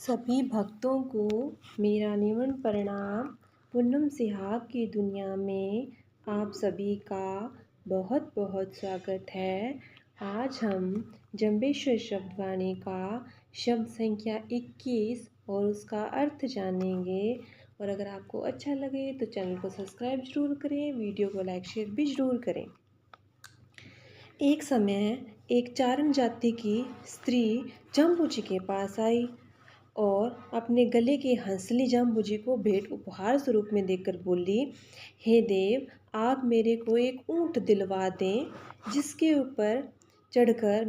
सभी भक्तों को मेरा निमन प्रणाम। पूनम सिहाग की दुनिया में आप सभी का बहुत बहुत स्वागत है। आज हम जंबेश्वर शब्दवाणी का शब्द संख्या 21 और उसका अर्थ जानेंगे। और अगर आपको अच्छा लगे तो चैनल को सब्सक्राइब ज़रूर करें, वीडियो को लाइक शेयर भी ज़रूर करें। एक समय एक चारण जाति की स्त्री जम्बू जी के पास आई और अपने गले की हंसली जम्बू जी को भेंट उपहार स्वरूप में देकर बोली, हे देव, आप मेरे को एक ऊँट दिलवा दें जिसके ऊपर चढ़कर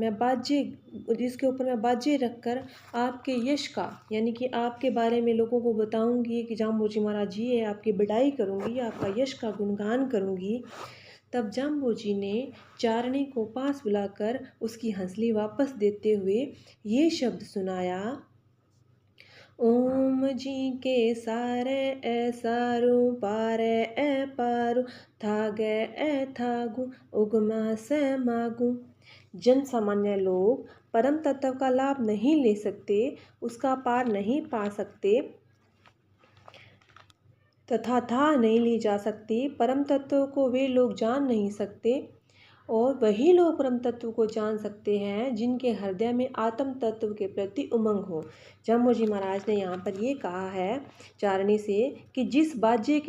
जिसके ऊपर मैं बाजे रखकर आपके यश का यानी कि आपके बारे में लोगों को बताऊंगी कि जम्बू जी महाराज ये है, आपकी बड़ाई करूंगी, आपका यश का गुणगान करूंगी। तब जम्बू जी ने चारणी को पास बुलाकर उसकी हंसली वापस देते हुए ये शब्द सुनाया, ओम जी के सारे ए सारू पारे ए पारू थागे ए थागु उगमा से मागु। जन सामान्य लोग परम तत्व का लाभ नहीं ले सकते, उसका पार नहीं पा सकते तथा था नहीं ली जा सकती। परम तत्व को वे लोग जान नहीं सकते और वही लोग परम तत्व को जान सकते हैं जिनके हृदय में आत्म तत्व के प्रति उमंग हो। जम्बू जी महाराज ने यहाँ पर ये कहा है चारणी से कि जिस बाजे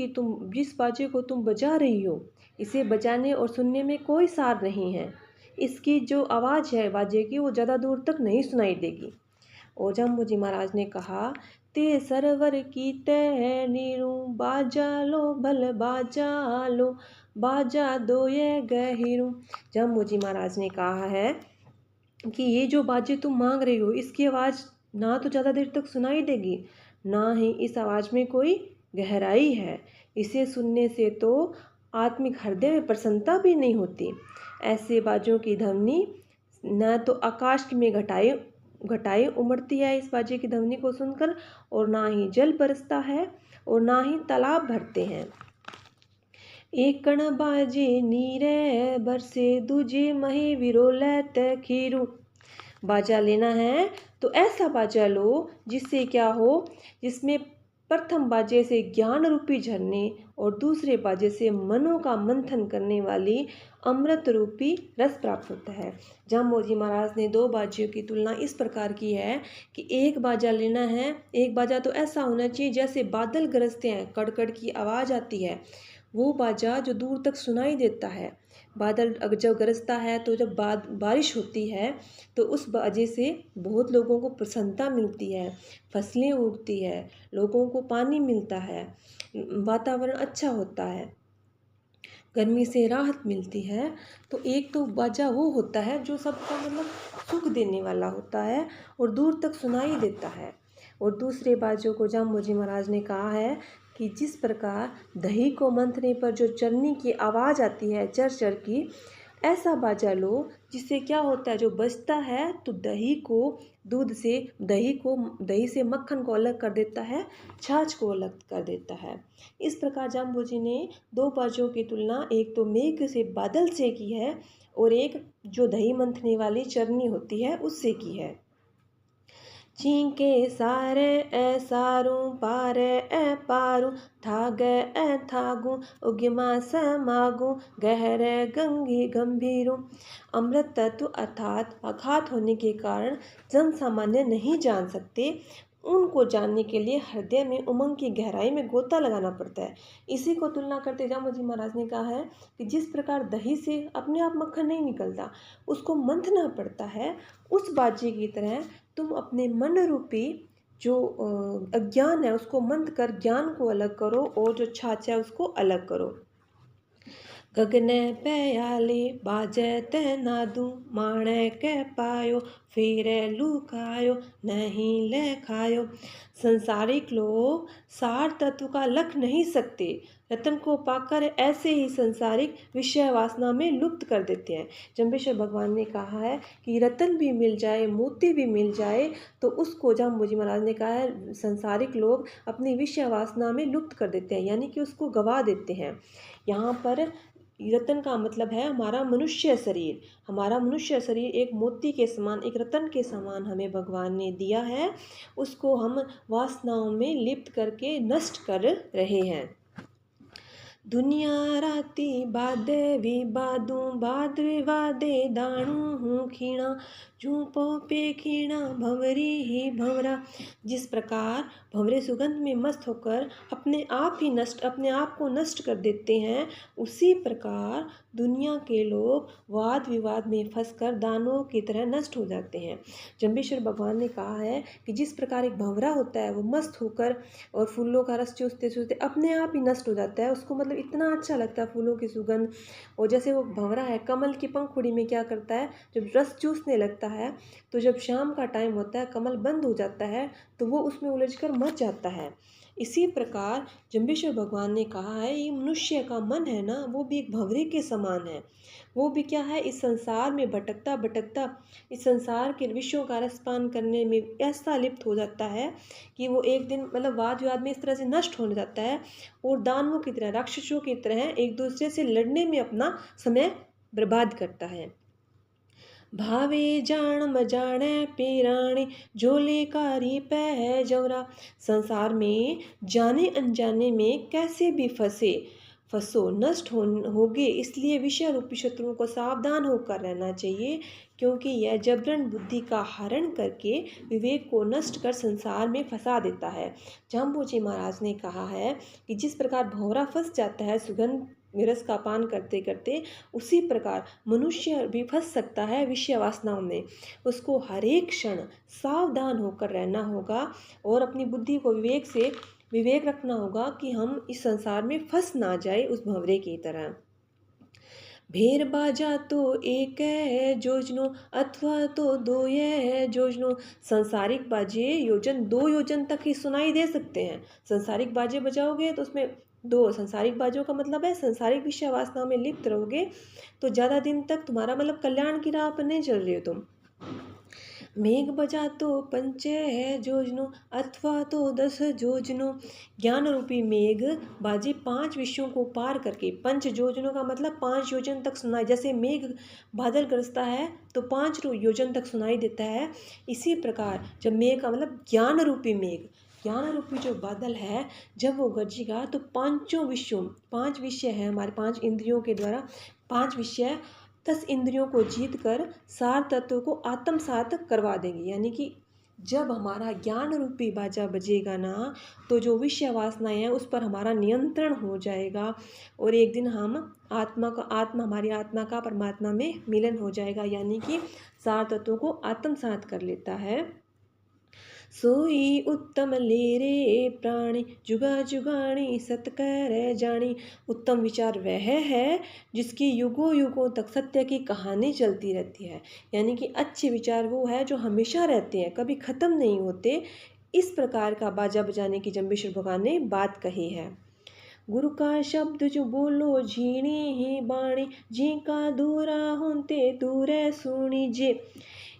को तुम बजा रही हो, इसे बजाने और सुनने में कोई सार नहीं है। इसकी जो आवाज़ है बाजे की वो ज़्यादा दूर तक नहीं सुनाई देगी। और जम्बू जी महाराज ने कहा, ते सरवर की तय नीरू बाजा लो भल बाजा लो बाजा दो ये गहिरू। जम्बू जी महाराज ने कहा है कि ये जो बाजे तुम मांग रही हो इसकी आवाज़ ना तो ज़्यादा देर तक सुनाई देगी, ना ही इस आवाज़ में कोई गहराई है। इसे सुनने से तो आत्मिक हृदय में प्रसन्नता भी नहीं होती। ऐसे बाजों की ध्वनि न तो आकाश में घटाई उमड़ती है इस बाजे की ध्वनि को सुनकर, और ना ही जल बरसता है और ना ही तालाब भरते हैं। एक कण बाजे नीरे बरसे दूजे मही विरोले ते खीरू। बाजा लेना है तो ऐसा बाजा लो जिससे क्या हो, जिसमें प्रथम बाजे से ज्ञान रूपी झरने और दूसरे बाजे से मनों का मंथन करने वाली अमृत रूपी रस प्राप्त होता है। जम्बू जी महाराज ने दो बाजियों की तुलना इस प्रकार की है कि एक बाजा लेना है, एक बाजा तो ऐसा होना चाहिए जैसे बादल गरजते हैं, कड़कड़ की आवाज़ आती है, वो बाजा जो दूर तक सुनाई देता है। बादल जब गरजता है तो जब बारिश होती है तो उस बाजे से बहुत लोगों को प्रसन्नता मिलती है, फसलें उगती है, लोगों को पानी मिलता है, वातावरण अच्छा होता है, गर्मी से राहत मिलती है। तो एक तो बाजा वो होता है जो सबको मतलब सुख देने वाला होता है और दूर तक सुनाई देता है। और दूसरे बाजों को जम्बू जी महाराज ने कहा है कि जिस प्रकार दही को मंथने पर जो चरनी की आवाज़ आती है चर चर की, ऐसा बाजा लो जिससे क्या होता है, जो बजता है तो दही से मक्खन को अलग कर देता है, छाछ को अलग कर देता है। इस प्रकार जम्बू जी ने दो बाजों की तुलना एक तो मेघ से बादल से की है और एक जो दही मंथने वाली चरनी होती है उससे की है। चींके सारे ए सारू पारे ए पारू थागे ए थागु उगिमा स मागु गहरे गंगी गंभीरू। अमृत तत्व अर्थात अखात होने के कारण जन सामान्य नहीं जान सकते, उनको जानने के लिए हृदय में उमंग की गहराई में गोता लगाना पड़ता है। इसी को तुलना करते जम्बू जी महाराज ने कहा है कि जिस प्रकार दही से अपने आप मक्खन नहीं निकलता, उसको मंथना पड़ता है, उस बाजे की तरह तुम अपने मन रूपी जो अज्ञान है उसको मंथ कर ज्ञान को अलग करो और जो छाछ है उसको अलग करो। गगने प्याले बाजे ते नादू माणे के पायो फिरे लुकायो नहीं ले खायो। संसारिक लोग सार तत्व का लख नहीं सकते, रतन को पाकर ऐसे ही संसारिक विषय वासना में लुप्त कर देते हैं। जम्बेश्वर भगवान ने कहा है कि रतन भी मिल जाए, मोती भी मिल जाए तो उसको, जम्बू जी महाराज ने कहा है, संसारिक लोग अपनी विषय वासना में लुप्त कर देते हैं, यानी कि उसको गवा देते हैं। यहाँ पर रत्न का मतलब है हमारा मनुष्य शरीर। हमारा मनुष्य शरीर एक मोती के समान, एक रत्न के समान हमें भगवान ने दिया है। उसको हम वासनाओं में लिप्त करके नष्ट कर रहे हैं। दुनिया राती बादे विवादूं बाद विवादे दाणू हूँ खीणा झूपो पे खीणा भंवरी ही भंवरा। जिस प्रकार भंवरे सुगंध में मस्त होकर अपने आप को नष्ट कर देते हैं, उसी प्रकार दुनिया के लोग वाद विवाद में फंसकर दानवों की तरह नष्ट हो जाते हैं। जम्बेश्वर भगवान ने कहा है कि जिस प्रकार एक भंवरा होता है वो मस्त होकर और फूलों का रस चूसते चूसते अपने आप ही नष्ट हो जाता है, उसको मतलब इतना अच्छा लगता है फूलों की सुगंध। और जैसे वो भंवरा है कमल की पंखुड़ी में क्या करता है, जब रस चूसने लगता है तो जब शाम का टाइम होता है कमल बंद हो जाता है तो वो उसमें उलझकर मर जाता है। इसी प्रकार जम्बेश्वर भगवान ने कहा है ये मनुष्य का मन है ना, वो भी एक भंवरे के समान है। वो भी क्या है, इस संसार में भटकता भटकता इस संसार के विषयों का रसपान करने में ऐसा लिप्त हो जाता है कि वो एक दिन मतलब वाद विवाद में इस तरह से नष्ट होने जाता है और दानवों की तरह, राक्षसों की तरह एक दूसरे से लड़ने में अपना समय बर्बाद करता है। भावे जान मजाणे पीराणी झोले कारी पै जवरा। संसार में जाने अनजाने में कैसे भी फंसो नष्ट होगे, इसलिए विषय रूपी शत्रुओं को सावधान होकर रहना चाहिए, क्योंकि यह जबरन बुद्धि का हरण करके विवेक को नष्ट कर संसार में फंसा देता है। जाम्बूजी महाराज ने कहा है कि जिस प्रकार भंवरा फंस जाता है सुगंध रस का पान करते करते, उसी प्रकार मनुष्य भी फंस सकता है विषय वासनाओं में। उसको हर एक क्षण सावधान होकर रहना होगा और अपनी बुद्धि को विवेक रखना होगा कि हम इस संसार में फंस ना जाए उस भंवरे की तरह। भेर बाजा तो एक है योजनो अथवा तो दो है योजनो। संसारिक बाजे योजन 2 योजन तक ही सुनाई दे सकते हैं। संसारिक बाजे बजाओगे तो उसमें 2 संसारिक बाजों का मतलब है संसारिक विषय वासनाओं में लिप्त रहोगे तो ज़्यादा दिन तक तुम्हारा मतलब कल्याण की राह पर नहीं चल रहे हो तुम। मेघ बजा तो पंचे है योजनो अथवा तो 10 योजनो। ज्ञान रूपी मेघ बाजे 5 विषयों को पार करके, पंच योजनों का मतलब 5 योजन तक सुनाई, जैसे मेघ बादल गरजता है तो 5 योजन तक सुनाई देता है। इसी प्रकार जब मेघ का मतलब ज्ञान रूपी जो बादल है जब वो गरजेगा तो 5 विषय है हमारे 5 इंद्रियों के द्वारा, 5 विषय 10 इंद्रियों को जीत कर सार तत्व को आत्मसात करवा देंगे। यानी कि जब हमारा ज्ञान रूपी बाजा बजेगा ना तो जो विषय वासनाएं हैं उस पर हमारा नियंत्रण हो जाएगा और एक दिन हम हमारी आत्मा का परमात्मा में मिलन हो जाएगा। यानी कि सार तत्वों को आत्मसात कर लेता है। सोई उत्तम लेरे प्राणी जुगा जुगाणी सतकर जानी। उत्तम विचार वह है जिसकी युगों युगों तक सत्य की कहानी चलती रहती है। यानी कि अच्छे विचार वो है जो हमेशा रहते हैं, कभी ख़त्म नहीं होते। इस प्रकार का बाजा बजाने की जम्बेश्वर भगवान ने बात कही है। गुरु का शब्द जो बोलो झीणी ही बाणी जी का दूरा होते दूरे सुनी जे।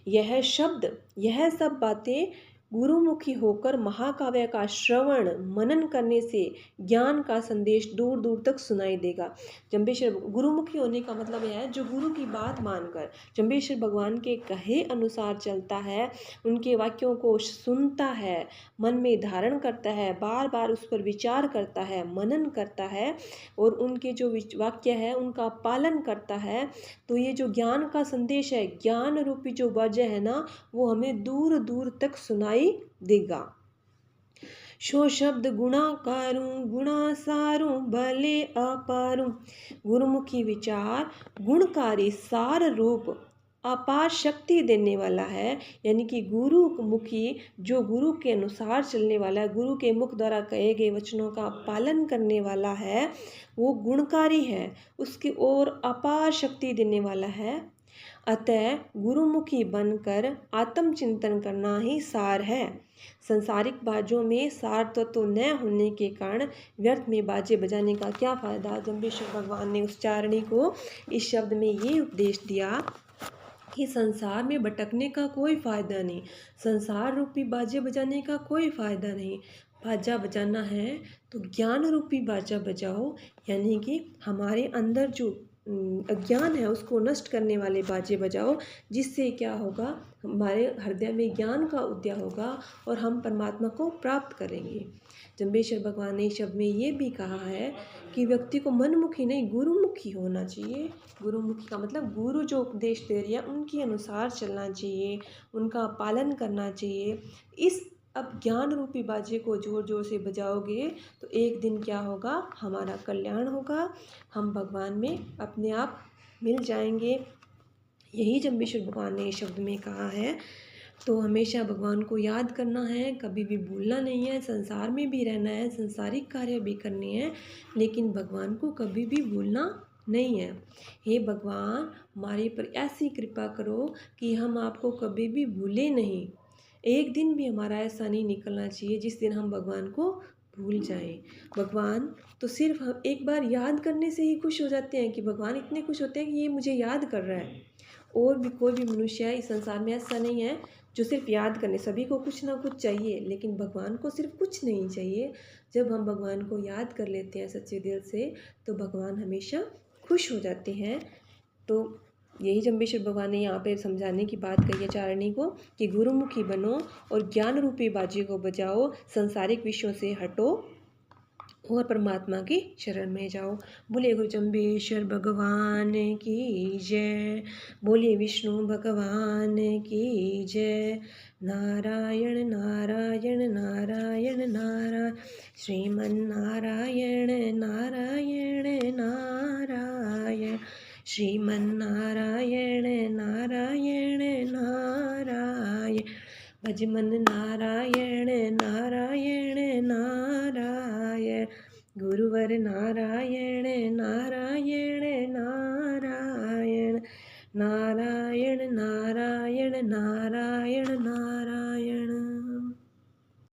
यह सब बातें गुरुमुखी होकर महाकाव्य का श्रवण मनन करने से ज्ञान का संदेश दूर दूर तक सुनाई देगा। जम्बेश्वर गुरुमुखी होने का मतलब यह है जो गुरु की बात मानकर जम्बेश्वर भगवान के कहे अनुसार चलता है, उनके वाक्यों को सुनता है, मन में धारण करता है, बार बार उस पर विचार करता है, मनन करता है और उनके जो वाक्य है उनका पालन करता है, तो ये जो ज्ञान का संदेश है, ज्ञान रूपी जो वजह है ना, वो हमें दूर दूर तक सुनाई देगा। शो शब्द गुणाकारूं गुणासारूं भले अपारूं। गुरुमुखी विचार गुणकारी सार रूप अपार शक्ति देने वाला है। यानी कि गुरुमुखी जो गुरु के अनुसार चलने वाला है, गुरु के मुख द्वारा कहे गए वचनों का पालन करने वाला है, वो गुणकारी है, उसकी ओर अपार शक्ति देने वाला है। अतः गुरुमुखी बनकर आत्मचिंतन करना ही सार है। संसारिक बाजों में सार तो न होने के कारण व्यर्थ में बाजे बजाने का क्या फ़ायदा। जम्बेश्वर भगवान ने उस चारणी को इस शब्द में ये उपदेश दिया कि संसार में भटकने का कोई फ़ायदा नहीं, संसार रूपी बाजे बजाने का कोई फ़ायदा नहीं। बाजा बजाना है तो ज्ञान रूपी बाजा बजाओ। यानी कि हमारे अंदर जो अज्ञान है उसको नष्ट करने वाले बाजे बजाओ, जिससे क्या होगा, हमारे हृदय में ज्ञान का उदय होगा और हम परमात्मा को प्राप्त करेंगे। जम्बेश्वर भगवान ने शब्द में ये भी कहा है कि व्यक्ति को मनमुखी नहीं गुरुमुखी होना चाहिए। गुरुमुखी का मतलब गुरु जो उपदेश दे रही है उनके अनुसार चलना चाहिए, उनका पालन करना चाहिए। इस अब ज्ञान रूपी बाजे को जोर जोर से बजाओगे तो एक दिन क्या होगा, हमारा कल्याण होगा, हम भगवान में अपने आप मिल जाएंगे। यही जम्बेश्वर भगवान ने शब्द में कहा है। तो हमेशा भगवान को याद करना है, कभी भी भूलना नहीं है। संसार में भी रहना है, संसारिक कार्य भी करने हैं, लेकिन भगवान को कभी भी भूलना नहीं है। हे भगवान, हमारे पर ऐसी कृपा करो कि हम आपको कभी भी भूले नहीं। एक दिन भी हमारा ऐसा नहीं निकलना चाहिए जिस दिन हम भगवान को भूल जाएं। भगवान तो सिर्फ हम एक बार याद करने से ही खुश हो जाते हैं कि भगवान इतने खुश होते हैं कि ये मुझे याद कर रहा है। और भी कोई भी मनुष्य है इस संसार में ऐसा नहीं है जो सिर्फ याद करने, सभी को कुछ ना कुछ चाहिए, लेकिन भगवान को सिर्फ कुछ नहीं चाहिए। जब हम भगवान को याद कर लेते हैं सच्चे दिल से तो भगवान हमेशा खुश हो जाते हैं। तो यही जम्बेश्वर भगवान ने यहाँ पे समझाने की बात कही है चारणी को कि गुरुमुखी बनो और ज्ञान रूपी बाजे को बजाओ, संसारिक विषयों से हटो और परमात्मा की शरण में जाओ। बोलिए गुरु जम्बेश्वर भगवान की जय, बोलिए विष्णु भगवान की जय। नारायण नारायण नारायण नारायण, श्रीमन नारायण नारायण नारायण, श्रीमन नारायण नारायण नारायण, भज मन नारायण